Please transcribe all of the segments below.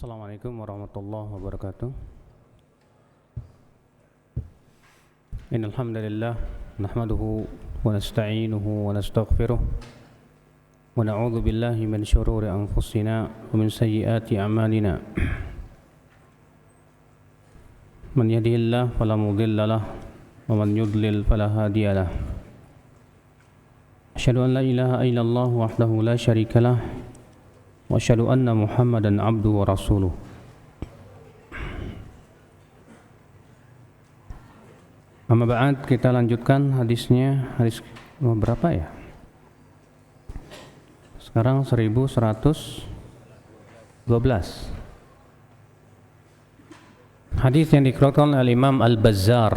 Assalamualaikum warahmatullahi wabarakatuh. Innal hamdalillah nahmaduhu wa nasta'inuhu wa nastaghfiruh wa na'udzu billahi min shururi anfusina wa min sayyiati a'malina. Man yahdihillahu fala mudilla lahu wa man yudlil fala hadiya lahu. Asyhadu an la ilaha illallah wahdahu la syarika lahu wa asyhadu anna Muhammadan abduhu wa rasuluh. Amma ba'd, kita lanjutkan hadisnya. Hadis berapa ya? Sekarang 1112. Hadis yang dikeluarkan oleh Imam Al-Bazzar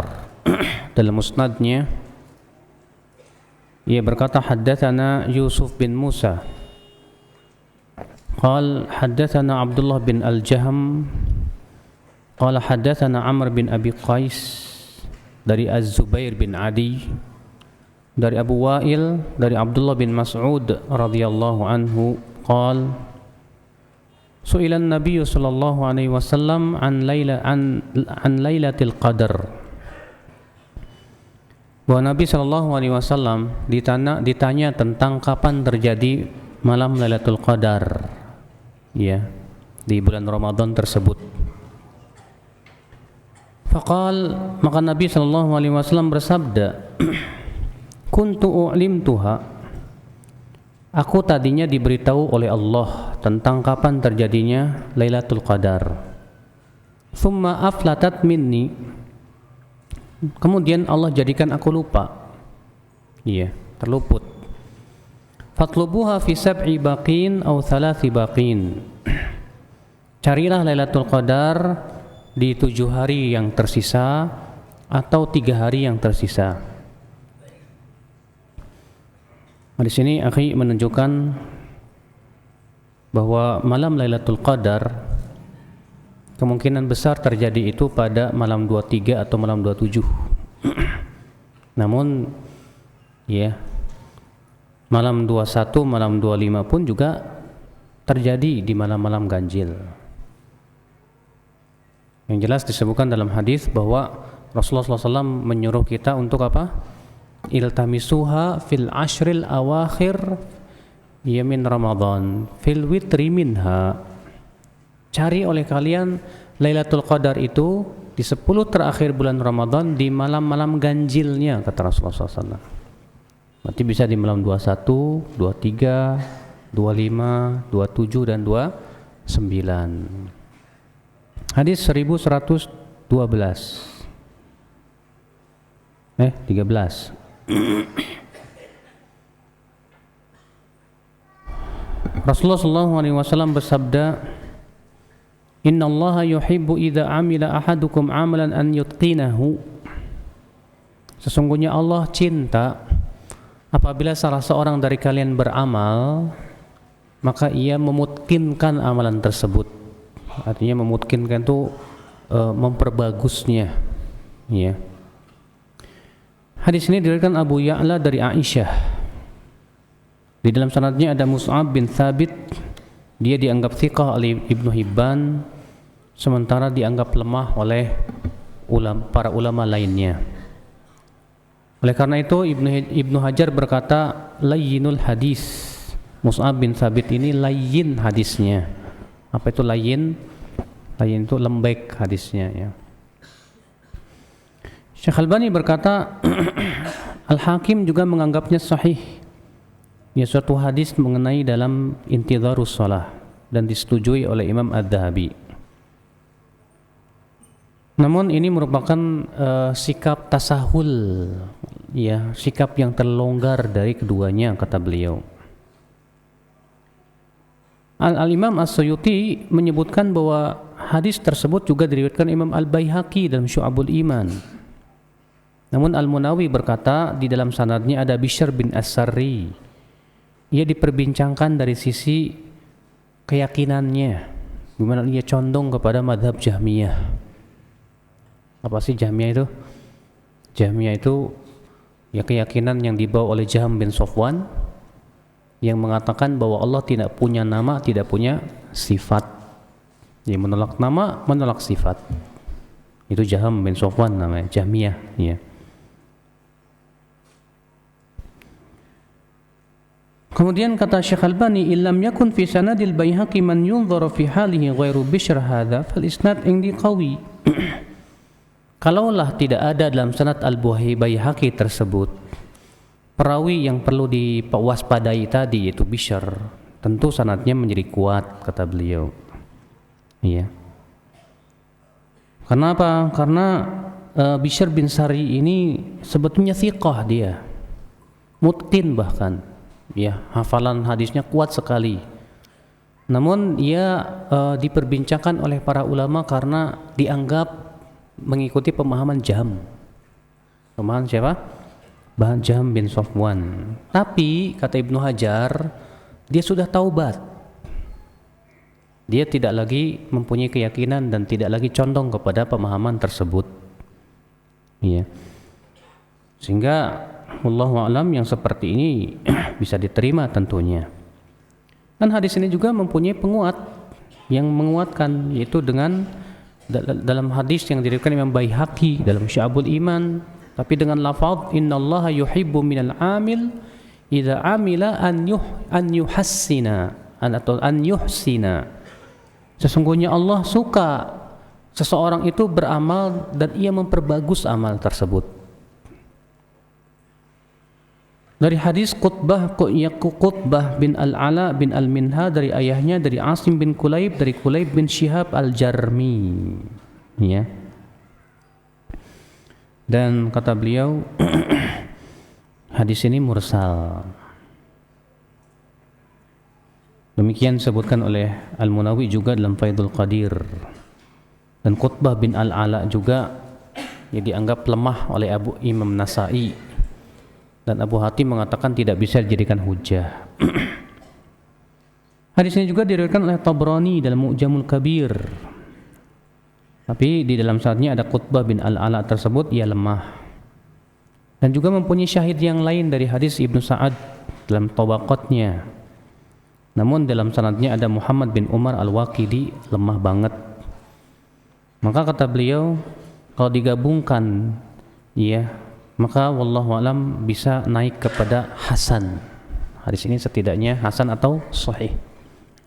dalam musnadnya. Ia berkata, haddatsana Yusuf bin Musa قال حدثنا عبد الله بن الجهم قال حدثنا عمرو بن أبي قيس dari Az-Zubair bin Adi, dari Abu Wa'il, dari Abdullah bin Mas'ud radhiyallahu anhu قال سئل النبي صلى الله عليه وسلم عن ليلة القدر. Bahwa Nabi sallallahu alaihi wasallam ditanya tentang kapan terjadi malam Lailatul Qadar, ya, di bulan Ramadan tersebut. Faqal, maka Nabi sallallahu alaihi wasallam bersabda, kuntu u'limtuha, aku tadinya diberitahu oleh Allah tentang kapan terjadinya Lailatul Qadar. Thumma aflatat minni, kemudian Allah jadikan aku lupa, iya, terluput. Fatlubuha fi sab'i baqin aw thalathi baqin, carilah Lailatul Qadar di 7 hari yang tersisa atau 3 hari yang tersisa. Di sini akhi menunjukkan bahwa malam Lailatul Qadar kemungkinan besar terjadi itu pada malam 23 atau malam 27. Namun ya, malam 21, malam 25 pun juga terjadi di malam-malam ganjil. Yang jelas disebutkan dalam hadis bahwa Rasulullah SAW menyuruh kita untuk apa? Iltamisuha fil ashril awakhir yamin Ramadan fil witri minha. Cari oleh kalian Lailatul Qadar itu di 10 terakhir bulan Ramadan, di malam-malam ganjilnya, kata Rasulullah SAW. Berarti bisa di malam 21, 23, 25, 27 dan 29. Hadis 1112. 13. Rasulullah SAW bersabda, Inna Allah yuhibbu idza amila ahadukum amalan an yutqinahu. Sesungguhnya Allah cinta apabila salah seorang dari kalian beramal, maka ia memutkinkan amalan tersebut. Artinya memutkinkan itu memperbagusnya, ya. Hadis ini diriwayatkan Abu Ya'la dari Aisyah. Di dalam sanadnya ada Mus'ab bin Thabit. Dia dianggap thiqah oleh Ibnu Hibban, sementara dianggap lemah oleh para ulama lainnya. Oleh karena itu Ibnu Hajar berkata, layyinul hadis. Mus'ab bin Thabit ini layyin hadisnya. Apa itu layyin? Layyin itu lembek hadisnya, ya. Syekh Albani berkata, Al-Hakim juga menganggapnya sahih, ya, suatu hadis mengenai dalam intidharus shalah, dan disetujui oleh Imam Adz-Dzahabi. Namun ini merupakan sikap tasahul, ya, sikap yang terlonggar dari keduanya, kata beliau. Al-Imam As-Suyuti menyebutkan bahwa hadis tersebut juga diriwayatkan Imam Al-Baihaqi dalam Syu'abul Iman. Namun Al-Munawi berkata di dalam sanadnya ada Bishr bin As-Sarri. Ia diperbincangkan dari sisi keyakinannya, gimana ia condong kepada madhab Jahmiyah. Apa sih Jahmiyah itu? Jahmiyah itu ya keyakinan yang dibawa oleh Jahm bin Safwan, yang mengatakan bahwa Allah tidak punya nama, tidak punya sifat. Dia menolak nama, menolak sifat. Itu Jaham bin Safwan namanya, Jahmiyah, ya. Kemudian kata Syekh Albani, "Illam yakun fi sanadil Baihaqi man yunzar fi halihi ghairu Bishr hadza fal isnad indi qawi." Kalaulah tidak ada dalam sanad Al-Baihaqi tersebut perawi yang perlu diwaspadai tadi, yaitu Bishr, tentu sanadnya menjadi kuat, kata beliau. Iya. Kenapa? Karena Bishr bin Sari ini sebetulnya thiqah dia, mutqin bahkan, ya, hafalan hadisnya kuat sekali. Namun ia diperbincangkan oleh para ulama karena dianggap mengikuti pemahaman Jahm. Pemahaman siapa? Jahm bin Safwan. Tapi kata Ibnu Hajar, dia sudah taubat. Dia tidak lagi mempunyai keyakinan dan tidak lagi condong kepada pemahaman tersebut. Iya. Sehingga wallahu a'lam yang seperti ini bisa diterima tentunya. Dan hadis ini juga mempunyai penguat yang menguatkan, yaitu dengan dalam hadis yang diriwayatkan Imam Baihaqi dalam Syu'abul Iman, tapi dengan lafaz innallaha yuhibbu minal amil idza amila an yuhassina atau an yuhsina. Sesungguhnya Allah suka seseorang itu beramal dan ia memperbagus amal tersebut. Dari hadis Qutbah bin Al-Ala bin Al-Minha dari ayahnya, dari Asim bin Kulayb, dari Kulayb bin Syihab Al-Jarmi, ya. Dan kata beliau hadis ini mursal. Demikian disebutkan oleh Al-Munawi juga dalam Faidul Qadir. Dan Qutbah bin Al-Ala juga yang dianggap lemah oleh Imam Nasa'i. Dan Abu Hatim mengatakan tidak bisa dijadikan hujah. Hadis ini juga diriwayatkan oleh Tabrani dalam Mu'jamul Kabir. Tapi di dalam sanadnya ada Qutbah bin Al-Ala tersebut, ia lemah. Dan juga mempunyai syahid yang lain dari hadis Ibnu Sa'ad dalam Tabaqatnya. Namun dalam sanadnya ada Muhammad bin Umar Al-Waqidi, lemah banget. Maka kata beliau, kalau digabungkan, ya, maka wallahu alam bisa naik kepada hasan. Hadis ini setidaknya hasan atau sahih.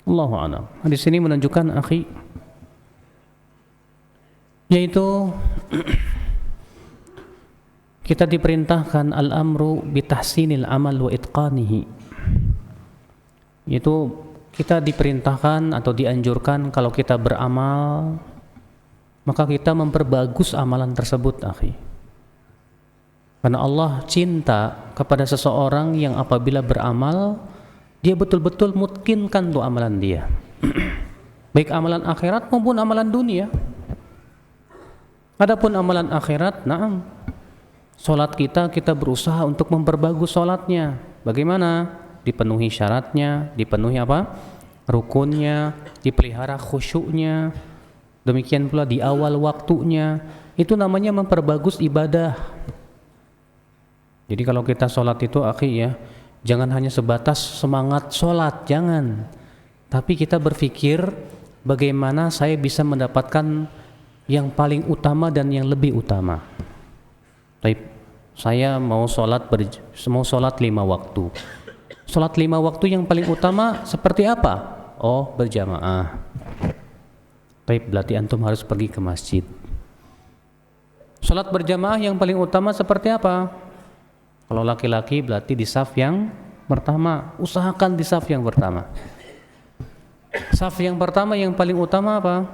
Allahu a'lam. Hadis ini menunjukkan akhi, yaitu kita diperintahkan al-amru bitahsinil amal wa itqanihi. Yaitu kita diperintahkan atau dianjurkan kalau kita beramal maka kita memperbagus amalan tersebut, akhi. Karena Allah cinta kepada seseorang yang apabila beramal dia betul-betul mutkinkan tuh amalan dia. Baik amalan akhirat maupun amalan dunia. Adapun amalan akhirat, na'am. Salat kita berusaha untuk memperbagus salatnya. Bagaimana? Dipenuhi syaratnya, dipenuhi apa? Rukunnya, dipelihara khusyuknya. Demikian pula di awal waktunya. Itu namanya memperbagus ibadah. Jadi kalau kita sholat itu, akhi, ya, jangan hanya sebatas semangat sholat, jangan. Tapi kita berpikir bagaimana saya bisa mendapatkan yang paling utama dan yang lebih utama. Saya mau sholat 5 waktu. Sholat 5 waktu yang paling utama seperti apa? Oh, berjamaah. Berarti antum harus pergi ke masjid. Sholat berjamaah yang paling utama seperti apa? Kalau laki-laki berarti di saf yang pertama. Usahakan di saf yang pertama. Saf yang pertama yang paling utama apa?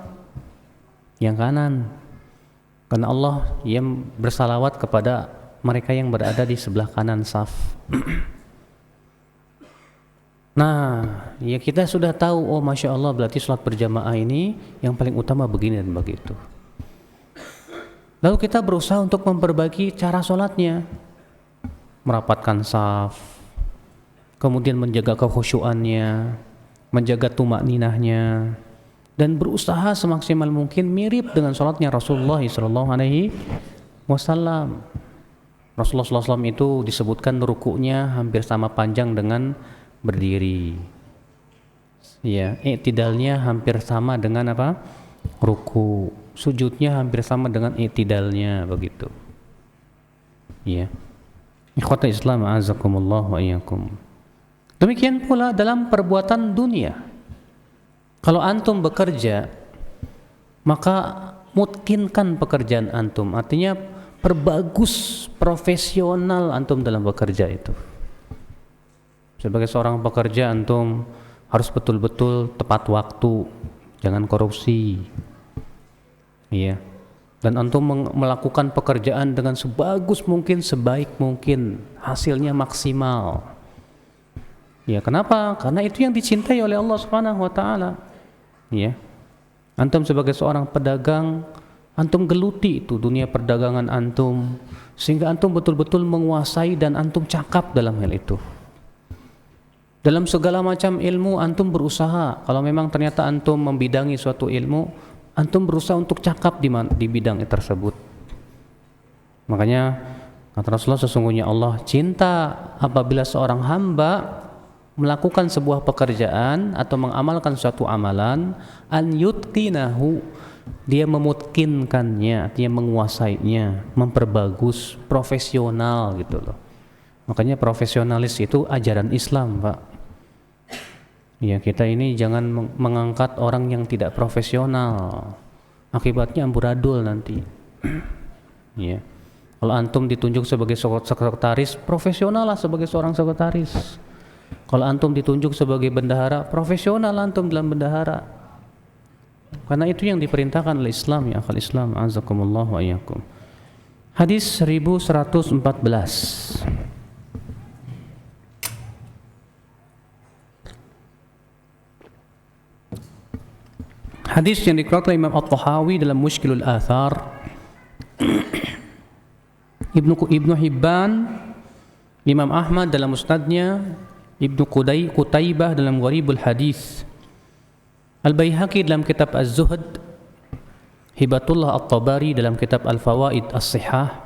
Yang kanan. Karena Allah yang bersalawat kepada mereka yang berada di sebelah kanan saf. Nah, ya kita sudah tahu, oh Masya Allah, berarti sholat berjamaah ini yang paling utama begini dan begitu. Lalu kita berusaha untuk memperbaiki cara sholatnya. Merapatkan saf, kemudian menjaga kekhusyuannya, menjaga tumakninahnya, dan berusaha semaksimal mungkin mirip dengan sholatnya Rasulullah SAW. Rasulullah SAW itu disebutkan rukuknya hampir sama panjang dengan berdiri. Ya, i'tidalnya hampir sama dengan apa? Ruku. Sujudnya hampir sama dengan i'tidalnya, begitu. Ya. Ikhwatul Islam, a'azakumullah wa iyyakum. Demikian pula dalam perbuatan dunia. Kalau antum bekerja, maka mungkinkan pekerjaan antum. Artinya perbagus profesional antum dalam bekerja itu. Sebagai seorang pekerja, antum harus betul-betul tepat waktu, jangan korupsi. Iya. Dan antum melakukan pekerjaan dengan sebagus mungkin, sebaik mungkin, hasilnya maksimal. Ya, kenapa? Karena itu yang dicintai oleh Allah Subhanahu wa taala. Ya. Antum sebagai seorang pedagang, antum geluti itu dunia perdagangan antum sehingga antum betul-betul menguasai dan antum cakap dalam hal itu. Dalam segala macam ilmu antum berusaha. Kalau memang ternyata antum membidangi suatu ilmu, antum berusaha untuk cakap di bidang tersebut. Makanya kata Rasulullah, sesungguhnya Allah cinta apabila seorang hamba melakukan sebuah pekerjaan atau mengamalkan suatu amalan, an yutqinahu, dia memutkinkannya, artinya menguasainya, memperbagus, profesional gitu loh. Makanya profesionalis itu ajaran Islam, Pak. Ya, kita ini jangan mengangkat orang yang tidak profesional. Akibatnya amburadul nanti. Ya. Kalau antum ditunjuk sebagai sekretaris, profesional lah sebagai seorang sekretaris. Kalau antum ditunjuk sebagai bendahara, profesional antum dalam bendahara. Karena itu yang diperintahkan oleh Islam, ya akhal Islam, azakumullah wa iyyakum. Hadis 1114. Hadis yang dikeluarkan Imam At-Tahawi dalam Mushkilul Athar, Ibnu Hibban, Imam Ahmad dalam Musnadnya, Ibnu Qutaibah dalam Gharibul Hadis, Al-Baihaqi dalam kitab Az-Zuhd, Hibatullah At-Tabari dalam kitab Al-Fawaid As-Sihah.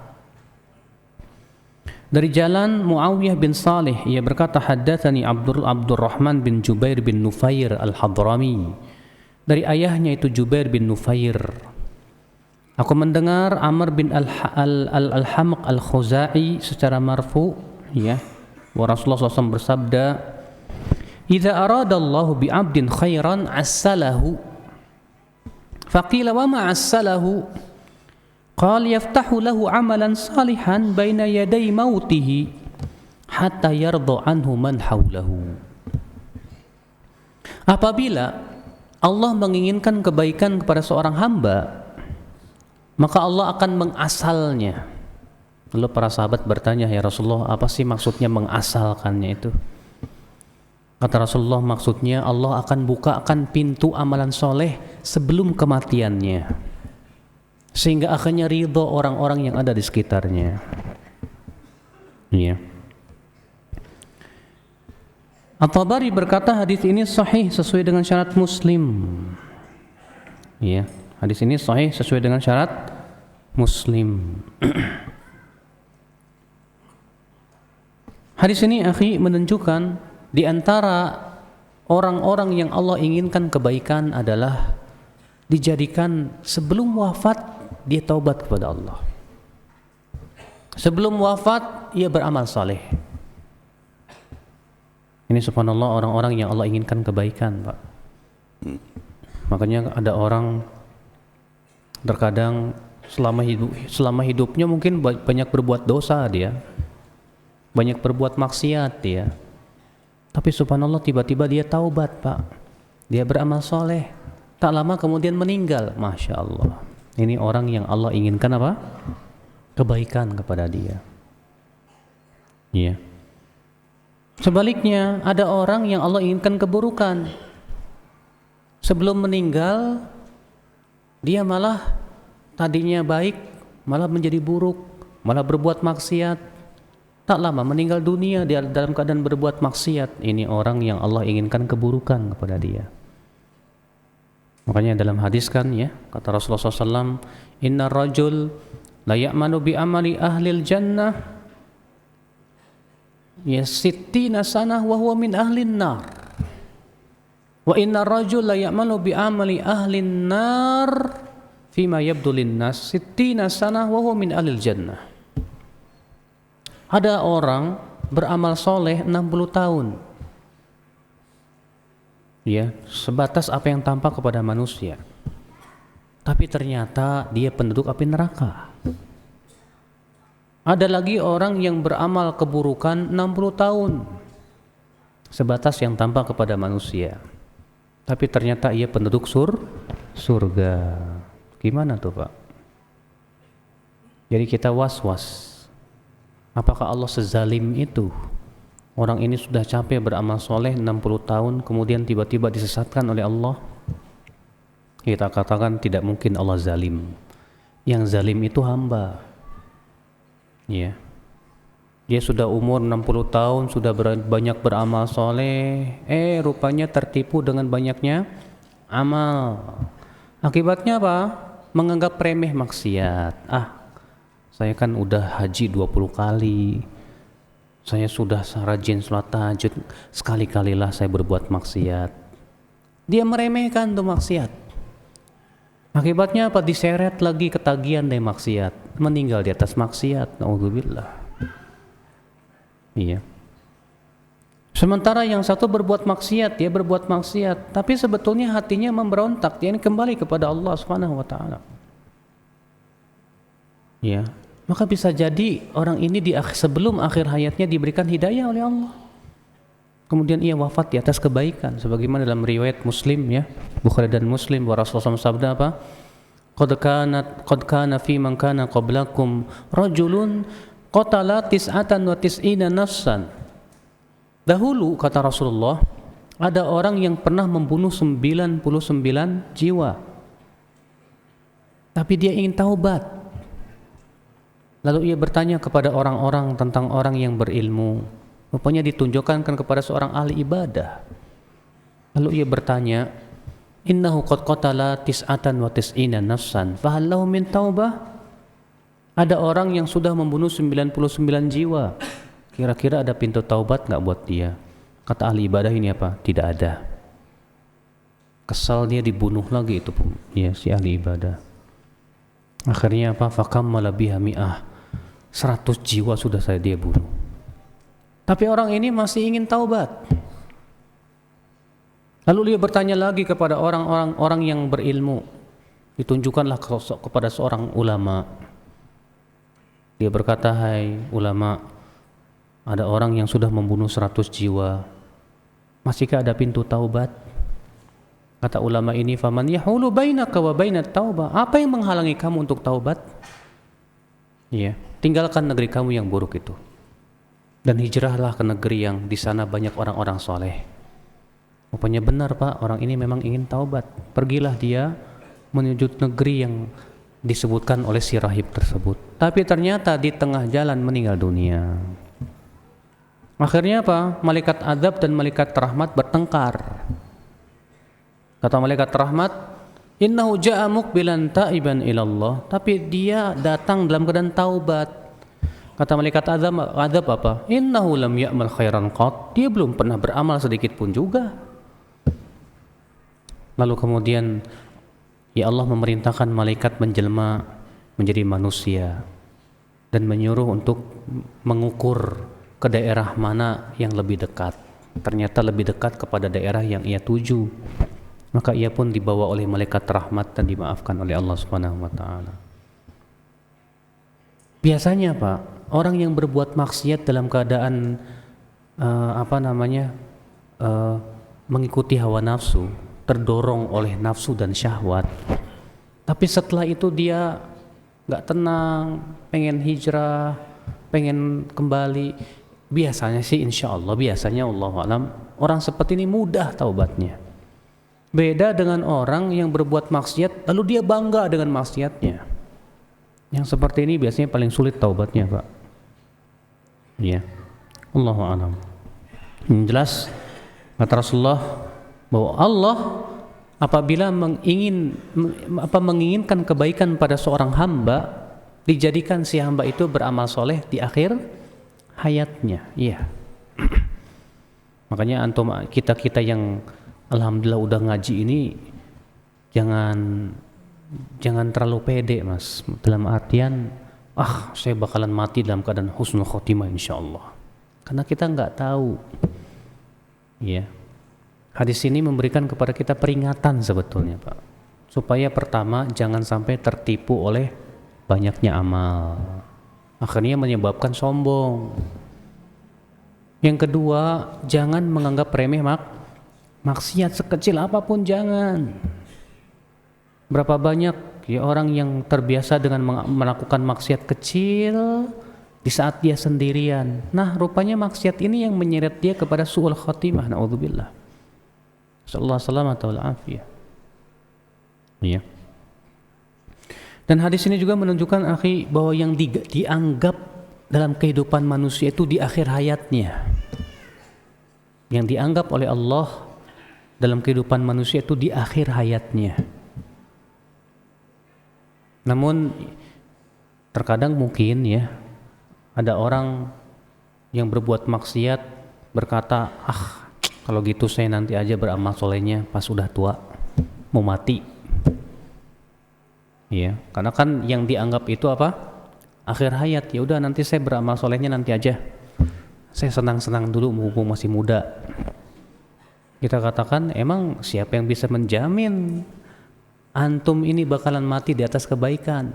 Dari jalan Muawiyah bin Salih, ia berkata, haddatsani Abdurrahman bin Jubair bin Nufair Al-Hadrami, dari ayahnya itu Jubair bin Nufair. Aku mendengar Amr bin Al-Hamq Al-Khuzai secara marfu, ya, wa Rasulullah SAW bersabda, "Idza arada Allahu bi 'abdin khairan 'assalahu." Faqila wa ma 'assalahu? Qala yaftahu lahu 'amalan salihan baina yaday mautihi hatta yarda anhu man hawlahu. Apabila Allah menginginkan kebaikan kepada seorang hamba, maka Allah akan mengasalnya. Lalu para sahabat bertanya, ya Rasulullah, apa sih maksudnya mengasalkannya itu? Kata Rasulullah, maksudnya Allah akan bukakan pintu amalan soleh sebelum kematiannya, sehingga akhirnya ridho orang-orang yang ada di sekitarnya. Iya. At-Tabari berkata hadis ini sahih sesuai dengan syarat Muslim. Iya, hadis ini sahih sesuai dengan syarat Muslim. Hadis ini akhi menunjukkan di antara orang-orang yang Allah inginkan kebaikan adalah dijadikan sebelum wafat dia taubat kepada Allah. Sebelum wafat ia beramal saleh. Ini subhanallah orang-orang yang Allah inginkan kebaikan, Pak. Makanya ada orang terkadang selama hidupnya mungkin banyak berbuat dosa dia, banyak berbuat maksiat dia. Tapi subhanallah tiba-tiba dia taubat, Pak. Dia beramal soleh. Tak lama kemudian meninggal. Masya Allah. Ini orang yang Allah inginkan apa? Kebaikan kepada dia. Iya. Sebaliknya, ada orang yang Allah inginkan keburukan. Sebelum meninggal, dia malah tadinya baik, malah menjadi buruk, malah berbuat maksiat. Tak lama meninggal dunia dia dalam keadaan berbuat maksiat. Ini orang yang Allah inginkan keburukan kepada dia. Makanya dalam hadis kan ya, kata Rasulullah SAW, "Inna rajul la ya'manu bi amali ahlil jannah ya sittina sanah wa huwa min ahlin nar Wa inna rajul la ya'malu bi amali ahlin nar fima yabdu linnas 60 sanah wa huwa min ahlil jannah. Ada orang beramal soleh 60 tahun. Ya, sebatas apa yang tampak kepada manusia. Tapi ternyata dia penduduk api neraka. Ada lagi orang yang beramal keburukan 60 tahun. Sebatas yang tampak kepada manusia. Tapi ternyata ia penduduk surga. Gimana tuh, Pak? Jadi kita was-was. Apakah Allah sezalim itu? Orang ini sudah capek beramal soleh 60 tahun, kemudian tiba-tiba disesatkan oleh Allah. Kita katakan tidak mungkin Allah zalim. Yang zalim itu hamba. Ya. Dia sudah umur 60 tahun, sudah banyak beramal soleh, rupanya tertipu dengan banyaknya amal. Akibatnya apa? Menganggap remeh maksiat. Saya kan udah haji 20 kali. Saya sudah rajin sholat tahajud, sekali-kalilah saya berbuat maksiat. Dia meremehkan tuh maksiat. Akibatnya apa? Diseret lagi ketagihan dari maksiat, meninggal di atas maksiat. Naudzubillah. Iya. Sementara yang satu berbuat maksiat, dia berbuat maksiat, tapi sebetulnya hatinya memberontak, dia kembali kepada Allah Subhanahu wa taala. Ya. Maka bisa jadi orang ini sebelum akhir hayatnya diberikan hidayah oleh Allah. Kemudian ia wafat di atas kebaikan, sebagaimana dalam riwayat Muslim, ya, Bukhari dan Muslim, bahwa Rasulullah SAW sabda apa? Qad kana fi man kana qablakum rajulun qatala 99 nafsan. Dahulu, kata Rasulullah, ada orang yang pernah membunuh 99 jiwa. Tapi dia ingin taubat. Lalu ia bertanya kepada orang-orang tentang orang yang berilmu. Rupanya ditunjukkan kepada seorang ahli ibadah. Lalu ia bertanya, innahu qad qatala 99 nafsan, fahal lahu min taubah? Ada orang yang sudah membunuh 99 jiwa. Kira-kira ada pintu taubat enggak buat dia? Kata ahli ibadah ini apa? Tidak ada. Kesal dia, dibunuh lagi itu, ya, si ahli ibadah. Akhirnya apa? Fakammala biha mi'ah. 100 jiwa sudah dia bunuh. Tapi orang ini masih ingin taubat. Lalu dia bertanya lagi kepada orang yang berilmu. Ditunjukkanlah kepada seorang ulama. Dia berkata, hai ulama, ada orang yang sudah membunuh 100 jiwa. Masihkah ada pintu taubat? Kata ulama ini, faman yahulu bainaka wa bainat taubah. Apa yang menghalangi kamu untuk taubat? Ya, tinggalkan negeri kamu yang buruk itu dan hijrahlah ke negeri yang di sana banyak orang-orang soleh. Rupanya benar, Pak, orang ini memang ingin taubat. Pergilah dia menuju negeri yang disebutkan oleh si rahib tersebut. Tapi ternyata di tengah jalan meninggal dunia. Akhirnya apa? Malaikat azab dan malaikat rahmat bertengkar. Kata malaikat rahmat, innahu ja'a muqbilan ta'iban ilallah. Tapi dia datang dalam keadaan taubat. Kata malaikat azab apa? Innahu lam ya'mal khairan qat. Dia belum pernah beramal sedikit pun juga. Lalu kemudian ya Allah memerintahkan malaikat menjelma menjadi manusia dan menyuruh untuk mengukur ke daerah mana yang lebih dekat. Ternyata lebih dekat kepada daerah yang ia tuju. Maka ia pun dibawa oleh malaikat rahmat dan dimaafkan oleh Allah Subhanahu wa taala. Biasanya, Pak, orang yang berbuat maksiat dalam keadaan mengikuti hawa nafsu, terdorong oleh nafsu dan syahwat. Tapi setelah itu dia enggak tenang, pengen hijrah, pengen kembali. Biasanya sih insyaallah, biasanya Allahu a'lam, orang seperti ini mudah taubatnya. Beda dengan orang yang berbuat maksiat lalu dia bangga dengan maksiatnya. Yang seperti ini biasanya paling sulit taubatnya, Pak. Ya. Allahu a'lam. Yang jelas kata Rasulullah bahwa Allah apabila menginginkan kebaikan pada seorang hamba, dijadikan si hamba itu beramal soleh di akhir hayatnya. Iya. Makanya kita yang Alhamdulillah udah ngaji ini jangan terlalu pede mas, dalam artian saya bakalan mati dalam keadaan husnul khotimah insyaallah, karena kita nggak tahu ya. Hadis ini memberikan kepada kita peringatan sebetulnya Pak, supaya pertama jangan sampai tertipu oleh banyaknya amal, akhirnya menyebabkan sombong. Yang kedua, jangan menganggap remeh maksiat sekecil apapun, jangan. Berapa banyak ya orang yang terbiasa dengan melakukan maksiat kecil di saat dia sendirian. Nah, rupanya maksiat ini yang menyeret dia kepada su'ul khatimah, naudzubillah. Sallallahu alaihi wasallam. Iya. Dan hadis ini juga menunjukkan akhi bahwa yang dianggap dalam kehidupan manusia itu di akhir hayatnya. Yang dianggap oleh Allah dalam kehidupan manusia itu di akhir hayatnya. Namun terkadang mungkin ya ada orang yang berbuat maksiat berkata, kalau gitu saya nanti aja beramal solehnya pas udah tua, mau mati. Ya, karena kan yang dianggap itu apa? Akhir hayat. Ya udah nanti saya beramal solehnya nanti aja. Saya senang-senang dulu mumpung masih muda. Kita katakan, emang siapa yang bisa menjamin antum ini bakalan mati di atas kebaikan?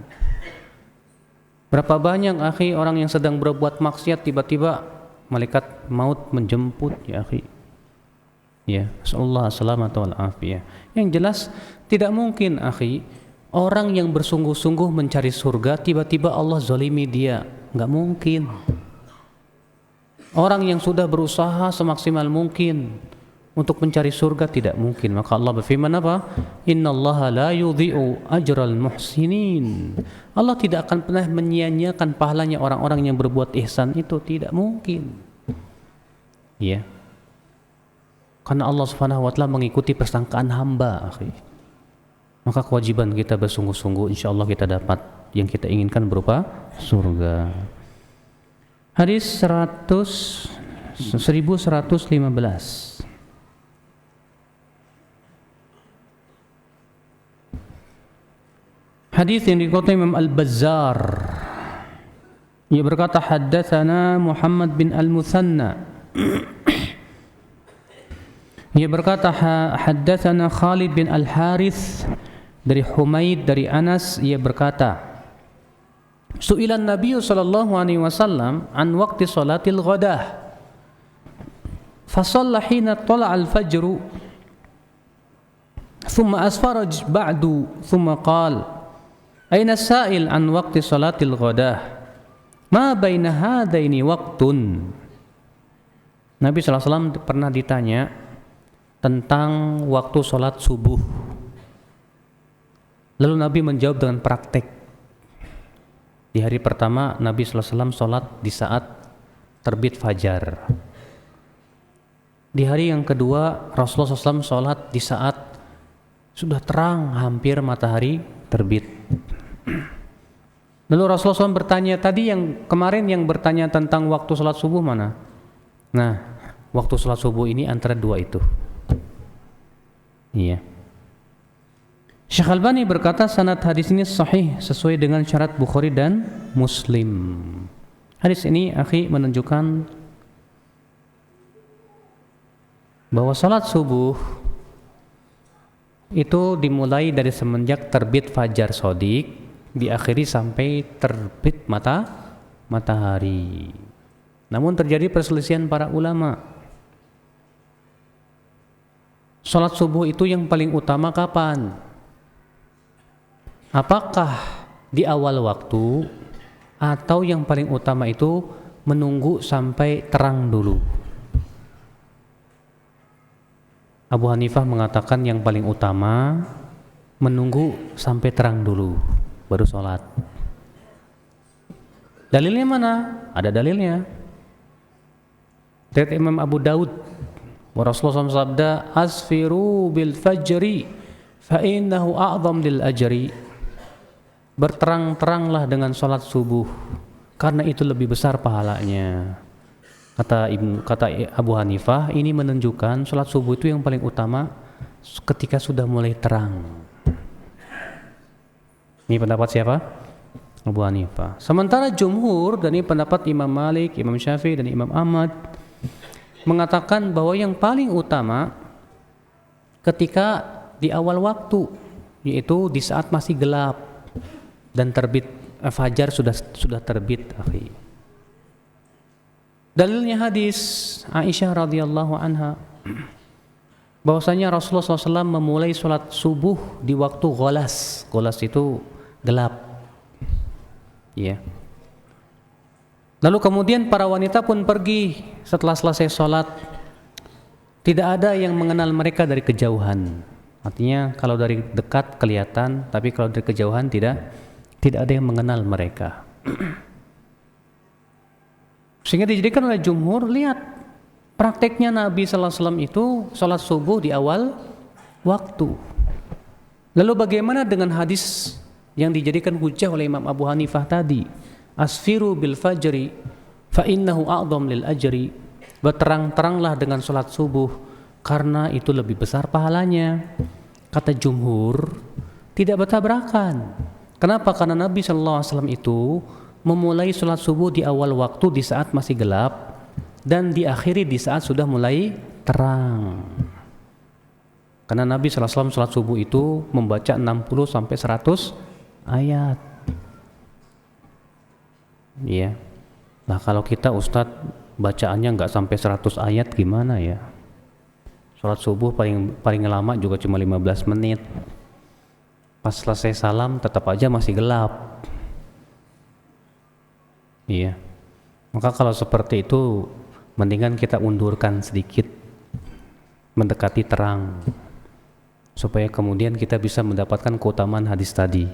Berapa banyak akhi orang yang sedang berbuat maksiat tiba-tiba malaikat maut menjemput ya akhi. Ya, sallallahu alaihi wasallam. Yang jelas tidak mungkin akhi orang yang bersungguh-sungguh mencari surga tiba-tiba Allah zalimi dia, nggak mungkin. Orang yang sudah berusaha semaksimal mungkin untuk mencari surga tidak mungkin. Maka Allah berfirman apa? Innallaha la yudhi'u ajral muhsinin. Allah tidak akan pernah menyia-nyiakan pahalanya orang-orang yang berbuat ihsan itu, tidak mungkin. Ya. Karena Allah Subhanahu wa taala mengikuti persangkaan hamba, akhi. Maka kewajiban kita bersungguh-sungguh, insyaallah kita dapat yang kita inginkan berupa surga. Hadis 1115. Hadis yang dikutip Imam Al-Bazzar. Ia berkata, haddatsana Muhammad bin Al-Muthanna. Ia berkata, haddatsana Khalid bin Al-Harith dari Humaid dari Anas. Ia berkata, su'ilan Nabi sallallahu alaihi wasallam an waqti salatil ghadah fa shalla hina tala al-fajr thumma asfara ba'du thumma qala aina sa'il an waqti salatil ghadah ma baina hadaini waqtun. Nabi sallallahu alaihi wasallam pernah ditanya tentang waktu salat subuh. Lalu Nabi menjawab dengan praktek. Di hari pertama Nabi SAW sholat di saat terbit fajar. Di hari yang kedua Rasulullah SAW sholat di saat sudah terang hampir matahari terbit. Lalu Rasulullah SAW bertanya, tadi yang kemarin yang bertanya tentang waktu sholat subuh mana? Nah, waktu sholat subuh ini antara dua itu. Iya. Syekh Albani berkata sanad hadis ini sahih sesuai dengan syarat Bukhari dan Muslim. Hadis ini akhi menunjukkan bahwa salat subuh itu dimulai dari semenjak terbit fajar shadiq, diakhiri sampai terbit matahari. Namun terjadi perselisihan para ulama. Salat subuh itu yang paling utama kapan? Apakah di awal waktu atau yang paling utama itu menunggu sampai terang dulu? Abu Hanifah mengatakan yang paling utama menunggu sampai terang dulu baru sholat. Dalilnya mana? Ada dalilnya. Dari Imam Abu Daud, Rasulullah SAW sabda, asfiru bil fajri fa innahu a'zam lil ajri. Berterang-teranglah dengan sholat subuh karena itu lebih besar pahalanya. Kata Abu Hanifah, ini menunjukkan sholat subuh itu yang paling utama ketika sudah mulai terang. Ini pendapat siapa? Abu Hanifah. Sementara jumhur, dan ini pendapat Imam Malik, Imam Syafi'i, dan Imam Ahmad, mengatakan bahwa yang paling utama ketika di awal waktu, yaitu di saat masih gelap dan terbit fajar sudah terbit. Dalilnya hadis Aisyah radhiyallahu anha bahwasanya Rasulullah SAW memulai sholat subuh di waktu ghalas. Ghalas itu gelap. Ya. Lalu kemudian para wanita pun pergi setelah selesai sholat. Tidak ada yang mengenal mereka dari kejauhan. Artinya kalau dari dekat kelihatan, tapi kalau dari kejauhan tidak ada yang mengenal mereka. Sehingga dijadikan oleh jumhur, lihat prakteknya Nabi SAW itu sholat subuh di awal waktu. Lalu bagaimana dengan hadis yang dijadikan hujah oleh Imam Abu Hanifah tadi? Asfiru bil fajri fa innahu a'dham lil ajri. Berterang-teranglah dengan sholat subuh karena itu lebih besar pahalanya. Kata jumhur, tidak bertabrakan. Kenapa? Karena Nabi SAW itu memulai sholat subuh di awal waktu di saat masih gelap dan diakhiri di saat sudah mulai terang. Karena Nabi SAW sholat subuh itu membaca 60-100 ayat. Iya. Nah kalau kita Ustadz bacaannya nggak sampai 100 ayat gimana ya? Sholat subuh paling lama juga cuma 15 menit. Pas selesai salam tetap aja masih gelap. Iya. Maka kalau seperti itu mendingan kita undurkan sedikit mendekati terang supaya kemudian kita bisa mendapatkan keutamaan hadis tadi.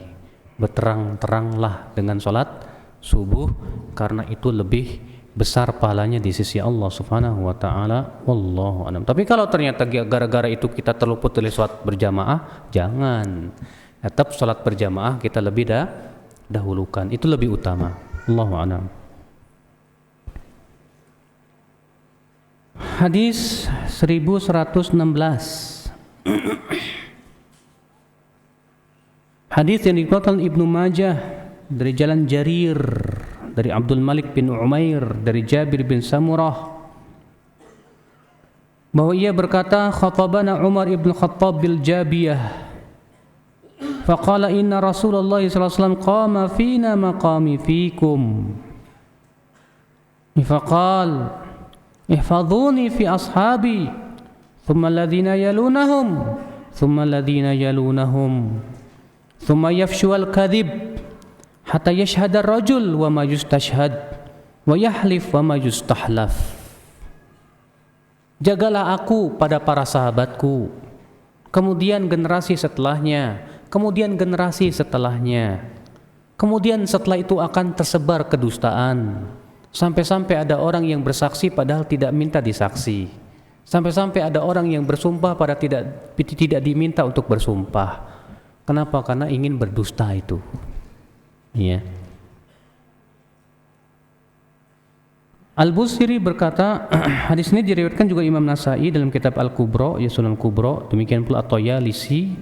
Berterang-teranglah dengan sholat subuh karena itu lebih besar pahalanya di sisi Allah Subhanahu wa taala. Wallahu a'lam. Tapi kalau ternyata gara-gara itu kita terluput dari sholat berjamaah, jangan. Tetap sholat berjamaah kita lebih dahulukan. Itu lebih utama. Allahu a'lam. Hadis 1116. Hadis yang dikeluarkan Ibnu Majah dari jalan Jarir dari Abdul Malik bin Umair dari Jabir bin Samurah bahwa ia berkata, khatabana Umar ibn Khattab bil Jabiyah faqala inna Rasulullah sallallahu alaihi wasallam qama fina maqami fikum faqal ihfadhuni fi ashabi thumma alladhina yalunahum thumma alladhina yalunahum thumma yafshu al-kadhib hatta yashhada ar-rajul wa ma yustashhad wa yahlif wa ma yustahlaf. Jagalah aku pada para sahabatku, kemudian generasi setelahnya, kemudian generasi setelahnya, kemudian setelah itu akan tersebar kedustaan sampai-sampai ada orang yang bersaksi padahal tidak minta disaksi, sampai-sampai ada orang yang bersumpah pada tidak diminta untuk bersumpah. Kenapa? Karena ingin berdusta itu. Ya. Al-Busiri berkata, hadis ini diriwayatkan juga Imam Nasa'i dalam kitab Al-Kubra, ya Sunan Kubra, demikian pula At-Tayalisi,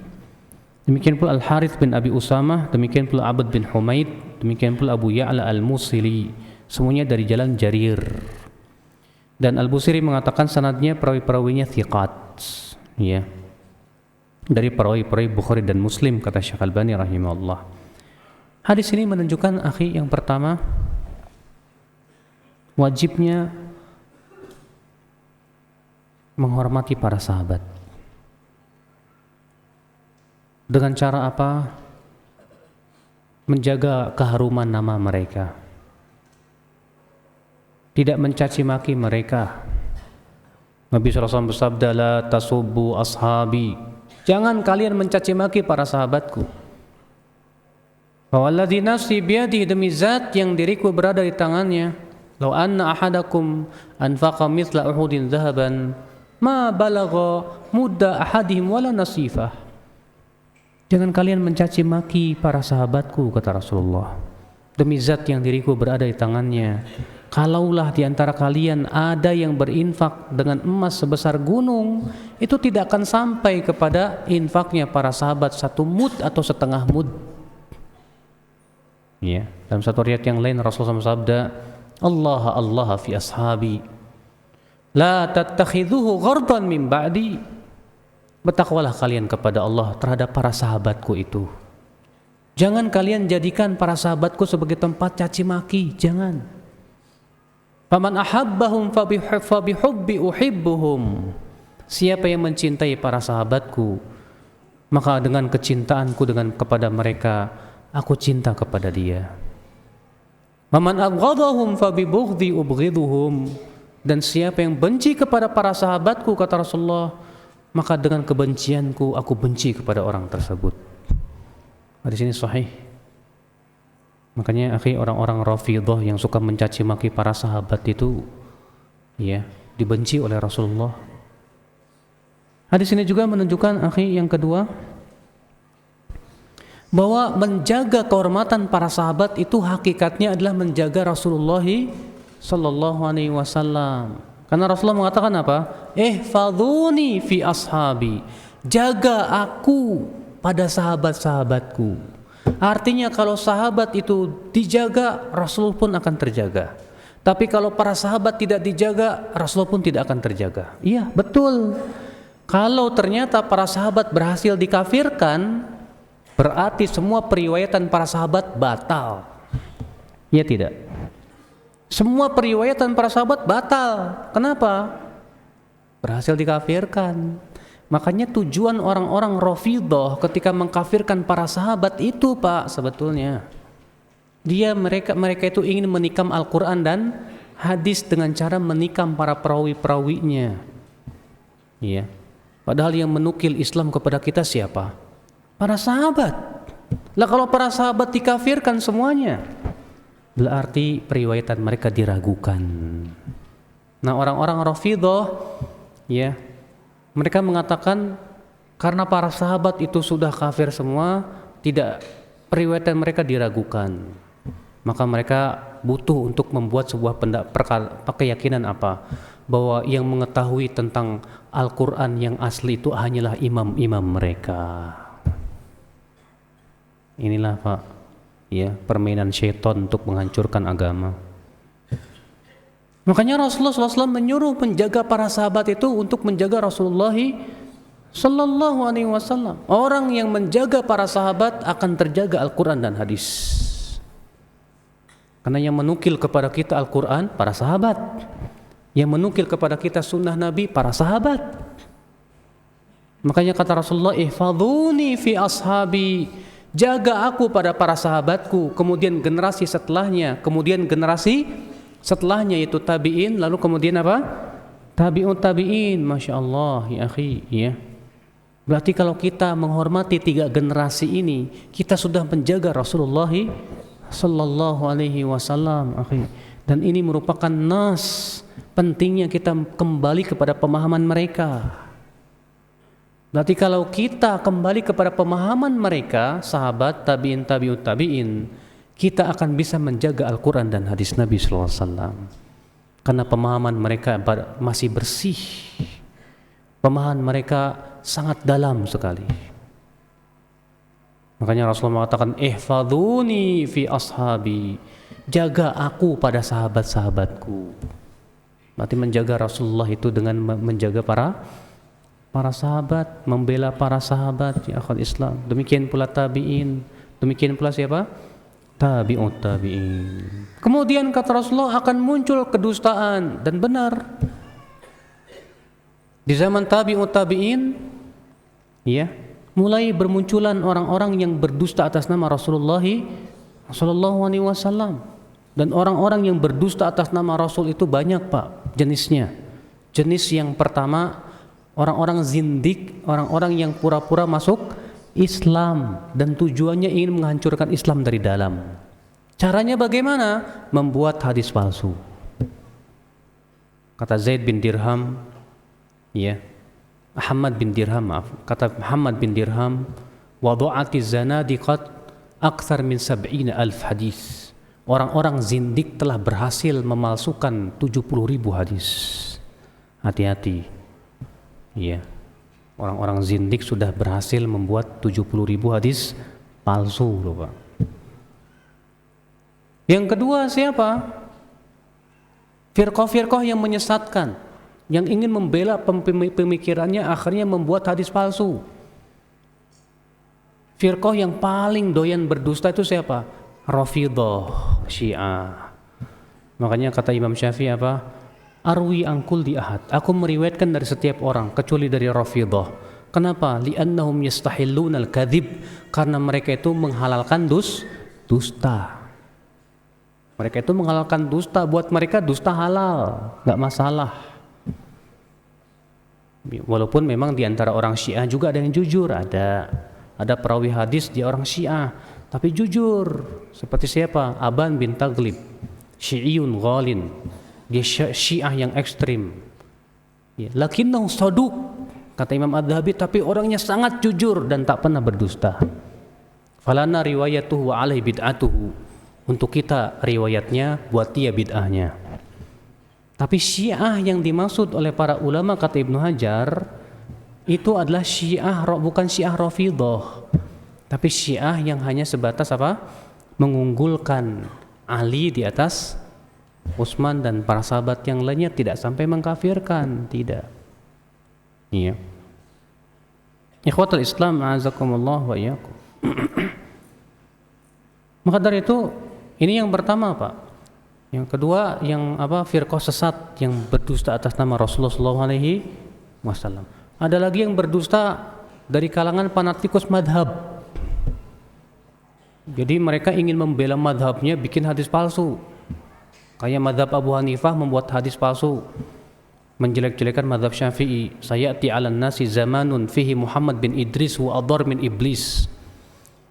demikian pula Al-Harith bin Abi Usamah, demikian pula Abd bin Humaid, demikian pula Abu Ya'la Al-Musili, semuanya dari jalan Jarir. Dan Al-Busiri mengatakan sanadnya perawi-perawinya thiqat, ya. Dari perawi-perawi Bukhari dan Muslim, kata Syekh Albani rahimahullah. Hadis ini menunjukkan akhi yang pertama wajibnya menghormati para sahabat. Dengan cara apa? Menjaga keharuman nama mereka. Tidak mencaci maki mereka. Nabi SAW bersabda, la tasubbu ashabi. Jangan kalian mencaci maki para sahabatku. Walladzi nafsi biyadihi, demi zat yang diriku berada di tangannya, law anna ahadakum anfaqa mithla uhudin dhahaban ma balagha mudda ahadihim wala nasifah. Jangan kalian mencaci maki para sahabatku, kata Rasulullah. Demi zat yang diriku berada di tangannya, Kalaulah di antara kalian ada yang berinfak dengan emas sebesar gunung, itu tidak akan sampai kepada infaknya para sahabat 1 mud atau setengah mud. Ya, dalam satu riwayat yang lain Rasulullah SAW sabda, Allah Allah fi ashabi, la tattakhidhuhu ghardan min ba'di. Bertakwalah kalian kepada Allah terhadap para sahabatku itu. Jangan kalian jadikan para sahabatku sebagai tempat caci maki, jangan. Faman ahabbahum fabihubbi uhibbuhum. Siapa yang mencintai para sahabatku, maka dengan kecintaanku kepada mereka, aku cinta kepada dia. Waman abghadahum fabibughdi ubghiduhum. Dan siapa yang benci kepada para sahabatku, kata Rasulullah, maka dengan kebencianku aku benci kepada orang tersebut. Hadis ini sahih. Makanya orang-orang Rafidhah yang suka mencaci maki para sahabat itu ya dibenci oleh Rasulullah. Hadis ini juga menunjukkan yang kedua, bahwa menjaga kehormatan para sahabat itu hakikatnya adalah menjaga Rasulullah sallallahu alaihi wasallam. Karena Rasulullah mengatakan apa? Ihfadhuni fi ashabi. Jaga aku pada sahabat-sahabatku. Artinya kalau sahabat itu dijaga, Rasul pun akan terjaga. Tapi kalau para sahabat tidak dijaga, Rasul pun tidak akan terjaga. Iya, betul. Kalau ternyata para sahabat berhasil dikafirkan, berarti semua periwayatan para sahabat batal. Ya tidak? Semua periwayatan para sahabat batal. Kenapa? Berhasil dikafirkan. Makanya tujuan orang-orang Rafidhah ketika mengkafirkan para sahabat itu, Pak, sebetulnya mereka itu ingin menikam Al-Quran dan hadis dengan cara menikam para perawi-perawinya. Iya. Padahal yang menukil Islam kepada kita siapa? Para sahabat. Lah kalau para sahabat dikafirkan semuanya, berarti periwayatan mereka diragukan. Nah, orang-orang Rafidhah ya, mereka mengatakan karena para sahabat itu sudah kafir semua, tidak, periwayatan mereka diragukan. Maka mereka butuh untuk membuat sebuah keyakinan apa? Bahwa yang mengetahui tentang Al-Quran yang asli itu hanyalah imam-imam mereka. Inilah, Pak, ya, permainan syaitan untuk menghancurkan agama. Makanya Rasulullah SAW menyuruh menjaga para sahabat itu untuk menjaga Rasulullah Sallallahu Alaihi Wasallam. Orang yang menjaga para sahabat akan terjaga Al-Quran dan hadis. Karena yang menukil kepada kita Al-Quran para sahabat, yang menukil kepada kita sunnah Nabi para sahabat. Makanya kata Rasulullah, ihfadhuni fi ashabi, jaga aku pada para sahabatku. Kemudian generasi setelahnya, kemudian generasi setelahnya itu tabi'in, lalu kemudian apa? Tabi'ut tabi'in. Masya Allah ya akhi, ya. Berarti kalau kita menghormati 3 generasi ini, kita sudah menjaga Rasulullah sallallahu alaihi wasallam, akhi. Dan ini merupakan nas pentingnya kita kembali kepada pemahaman mereka. Berarti kalau kita kembali kepada pemahaman mereka, sahabat, tabi'in, tabi'ut tabi'in, kita akan bisa menjaga Al-Quran dan hadis Nabi sallallahu alaihi wasallam. Karena pemahaman mereka masih bersih. Pemahaman mereka sangat dalam sekali. Makanya Rasulullah mengatakan, ihfadhuni fi ashabi, jaga aku pada sahabat-sahabatku. Berarti menjaga Rasulullah itu dengan menjaga para sahabat, membela para sahabat, ya akhwat Islam. Demikian pula tabi'in, demikian pula siapa? Tabi'ut tabi'in. Kemudian kata Rasulullah akan muncul kedustaan, dan benar. Di zaman tabi'ut tabi'in, ya, mulai bermunculan orang-orang yang berdusta atas nama Rasulullah sallallahu alaihi wasallam. Dan orang-orang yang berdusta atas nama Rasul itu banyak, Pak, jenisnya. Jenis yang pertama, orang-orang zindik, orang-orang yang pura-pura masuk Islam dan tujuannya ingin menghancurkan Islam dari dalam. Caranya bagaimana? Membuat hadis palsu. Kata Zaid bin Dirham, ya, Muhammad bin Dirham, maaf, kata Muhammad bin Dirham, wadu'ati zanadiqat akthar min 70,000 hadis. orang-orang zindik telah berhasil memalsukan 70.000 hadis. Hati-hati. Iya. Orang-orang zindik sudah berhasil membuat 70.000 hadis palsu loh, Pak. Yang kedua siapa? Firqah-firqah yang menyesatkan, yang ingin membela pemikirannya akhirnya membuat hadis palsu. Firqah yang paling doyan berdusta itu siapa? Rafidhah, Syiah. Makanya kata Imam Syafi'i apa? Arwi angkul di ahad. Aku meriwayatkan dari setiap orang kecuali dari Rafidhah. Kenapa? Li'annahum yastahilluna al-kadzib, karena mereka itu menghalalkan dusta. Mereka itu menghalalkan dusta, buat mereka dusta halal, enggak masalah. Walaupun memang di antara orang Syiah juga ada yang jujur, ada perawi hadis dia orang Syiah, tapi jujur. Seperti siapa? Aban bin Taghlib, Syi'iyun ghalin. Dia Syiah yang ekstrim. Ya, lakinnahu saduq, kata Imam Adz-Dzahabi, tapi orangnya sangat jujur dan tak pernah berdusta. Falana riwayatuhu wa alaihi bid'atuhu. Untuk kita riwayatnya, buat dia bid'ahnya. Tapi Syiah yang dimaksud oleh para ulama kata Ibnu Hajar itu adalah Syiah, bukan Syiah Rafidhah, tapi Syiah yang hanya sebatas apa? Mengunggulkan Ali di atas Utsman dan para sahabat yang lainnya, tidak sampai mengkafirkan, tidak. Iya. Ikhwatul Islam, a'azakumullah wa iyyakum. Maka dari itu, ini yang pertama, Pak. Yang kedua, yang apa? Firqah sesat yang berdusta atas nama Rasulullah SAW. Ada lagi yang berdusta dari kalangan fanatikus madhab. Jadi mereka ingin membela madhabnya, bikin hadis palsu. Kayak madhab Abu Hanifah membuat hadis palsu, menjelek-jelekan madhab Syafi'i. Sayati 'alan nasi zamanun fihi Muhammad bin Idris wa adhar min iblis.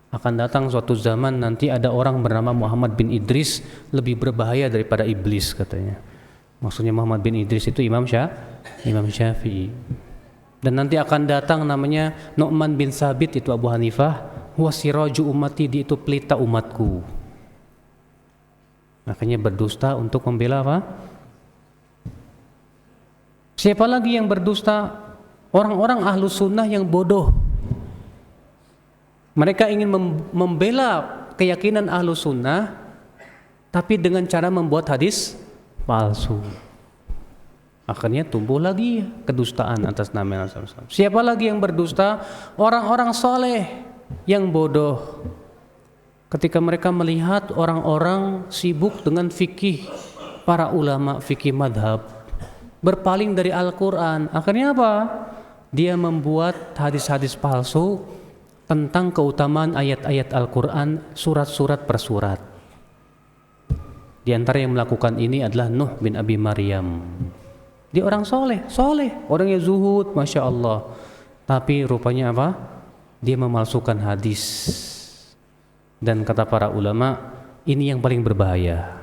Akan datang suatu zaman nanti ada orang bernama Muhammad bin Idris lebih berbahaya daripada iblis, katanya. Maksudnya Muhammad bin Idris itu Imam Syafi'i. Dan nanti akan datang namanya Nu'man bin Sabit, itu Abu Hanifah, huwa siraju ummati, dia itu pelita umatku. Makanya berdusta untuk membela apa? Siapa lagi yang berdusta? Orang-orang ahlu sunnah yang bodoh. Mereka ingin membela keyakinan ahlu sunnah, tapi dengan cara membuat hadis palsu. Akhirnya tumbuh lagi kedustaan atas nama Rasulullah. Siapa lagi yang berdusta? Orang-orang soleh yang bodoh. Ketika mereka melihat orang-orang sibuk dengan fikih, para ulama fikih madhab berpaling dari Al-Quran, akhirnya apa? Dia membuat hadis-hadis palsu tentang keutamaan ayat-ayat Al-Quran, surat-surat per surat. Di antara yang melakukan ini adalah Nuh bin Abi Maryam. Dia orang soleh, orangnya zuhud, Masya Allah. Tapi rupanya apa? Dia memalsukan hadis. Dan kata para ulama, ini yang paling berbahaya.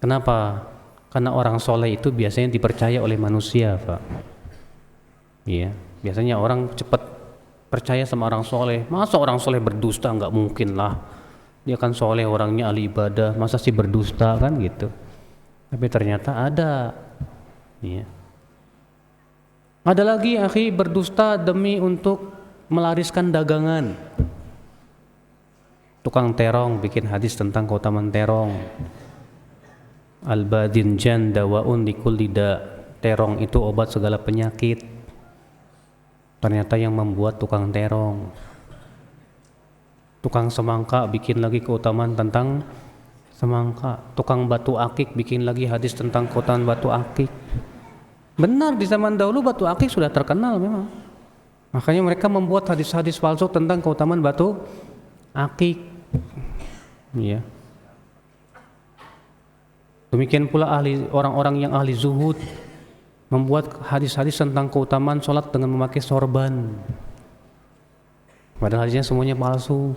Kenapa? Karena orang soleh itu biasanya dipercaya oleh manusia, Pak. Iya, biasanya orang cepat percaya sama orang soleh. Masa orang soleh berdusta? Nggak mungkin lah. Dia kan soleh, orangnya ahli ibadah, masa sih berdusta, kan gitu. Tapi ternyata ada. Iya. Ada lagi akhi berdusta demi untuk melariskan dagangan. Tukang terong bikin hadis tentang keutamaan terong. Al-badinjan dawaun likulli da. Terong itu obat segala penyakit. Ternyata yang membuat tukang terong. Tukang semangka bikin lagi keutamaan tentang semangka. Tukang batu akik bikin lagi hadis tentang keutamaan batu akik. Benar, di zaman dahulu batu akik sudah terkenal memang. Makanya mereka membuat hadis-hadis palsu tentang keutamaan batu akik. Ya. Demikian pula orang-orang yang ahli zuhud membuat hadis-hadis tentang keutamaan sholat dengan memakai sorban. Padahal hadisnya semuanya palsu.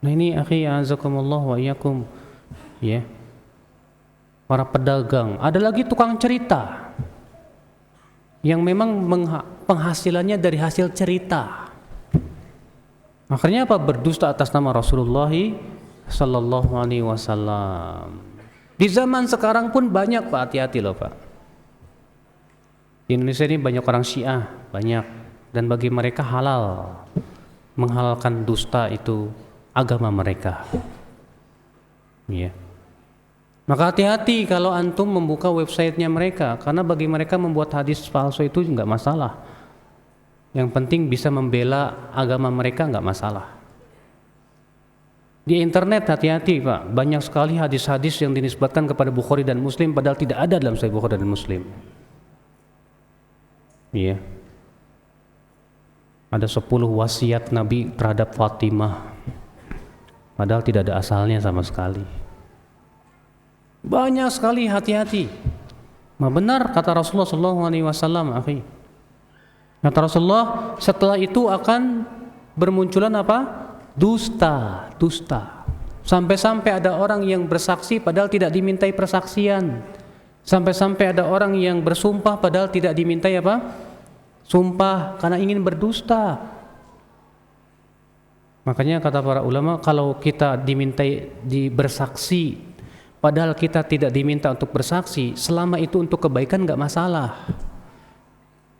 Nah ini akhi azakumullah wa iyyakum, ya. Para pedagang, ada lagi tukang cerita yang memang penghasilannya dari hasil cerita. Akhirnya apa? Berdusta atas nama Rasulullah sallallahu alaihi wasallam. Di zaman sekarang pun banyak Pak, hati-hati loh Pak. Di Indonesia ini banyak orang Syiah, banyak, dan bagi mereka halal menghalalkan dusta, itu agama mereka. Ya. Maka hati-hati kalau antum membuka websitenya mereka, karena bagi mereka membuat hadis palsu itu nggak masalah. Yang penting bisa membela agama mereka, nggak masalah. Di internet hati-hati Pak, banyak sekali hadis-hadis yang dinisbatkan kepada Bukhari dan Muslim padahal tidak ada dalam Sahih Bukhari dan Muslim. Iya. Ada 10 wasiat Nabi terhadap Fatimah, padahal tidak ada asalnya sama sekali. Banyak sekali, hati-hati. Benar kata Rasulullah SAW, akhi. Kata Rasulullah, setelah itu akan bermunculan apa? Dusta. Sampai-sampai ada orang yang bersaksi padahal tidak dimintai persaksian. Sampai-sampai ada orang yang bersumpah padahal tidak dimintai apa? Sumpah, karena ingin berdusta. Makanya kata para ulama, kalau kita dimintai bersaksi padahal kita tidak diminta untuk bersaksi, selama itu untuk kebaikan nggak masalah.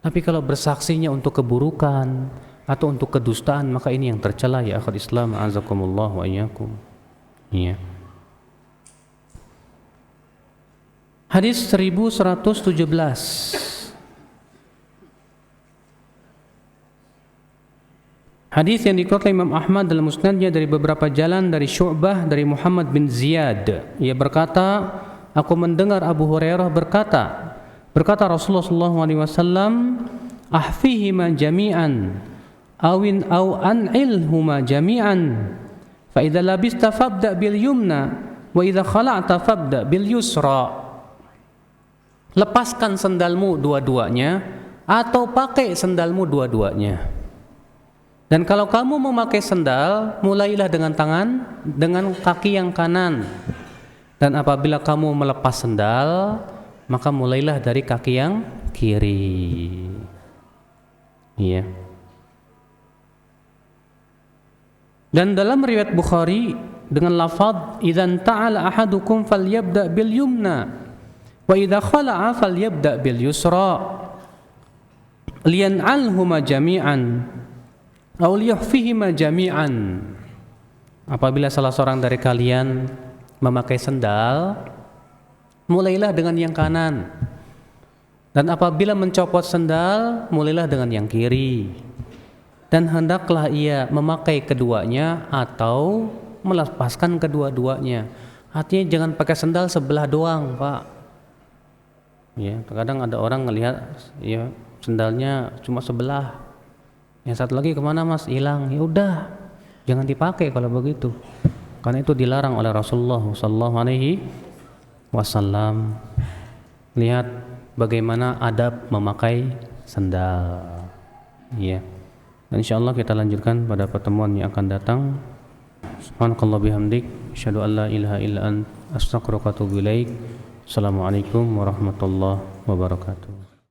Tapi kalau bersaksinya untuk keburukan atau untuk kedustaan, maka ini yang tercela ya akhul Islam, azakumullah wa iyyakum. Iya. Hadis 1117. Hadis yang dikeluarkan Imam Ahmad dalam musnadnya dari beberapa jalan dari Syu'bah dari Muhammad bin Ziyad. Ia berkata, aku mendengar Abu Hurairah berkata Rasulullah SAW, ahfihima jami'an awin aw an'ilhuma jami'an fa idza labista fabda bil yumna wa idza khala'ta fabda bil yusra. Lepaskan sendalmu dua-duanya atau pakai sendalmu dua-duanya. Dan kalau kamu memakai sendal, mulailah dengan dengan kaki yang kanan. Dan apabila kamu melepas sendal, maka mulailah dari kaki yang kiri. Iya. Dan dalam riwayat Bukhari dengan lafaz idzan ta'ala ahadukum falyabda bil yumna wa idza khala'a falyabda bil yusra liyan'alhuma jami'an aw liyahfihima jami'an. Apabila salah seorang dari kalian memakai sendal, mulailah dengan yang kanan. Dan apabila mencopot sendal, mulailah dengan yang kiri. Dan hendaklah ia memakai keduanya atau melepaskan kedua-duanya. Artinya jangan pakai sendal sebelah doang, Pak. Ya, terkadang ada orang ngelihat ya sendalnya cuma sebelah. Yang satu lagi kemana Mas? Hilang. Ya udah, jangan dipakai kalau begitu. Karena itu dilarang oleh Rasulullah sallallahu alaihi wasallam. Lihat bagaimana adab memakai sendal. Ya. Dan insyaallah kita lanjutkan pada pertemuan yang akan datang. Subhanakallah bihamdik, asyhadu an la ilaha illa anta, astaghfiruka wa atubu ilaik. Assalamualaikum warahmatullahi wabarakatuh.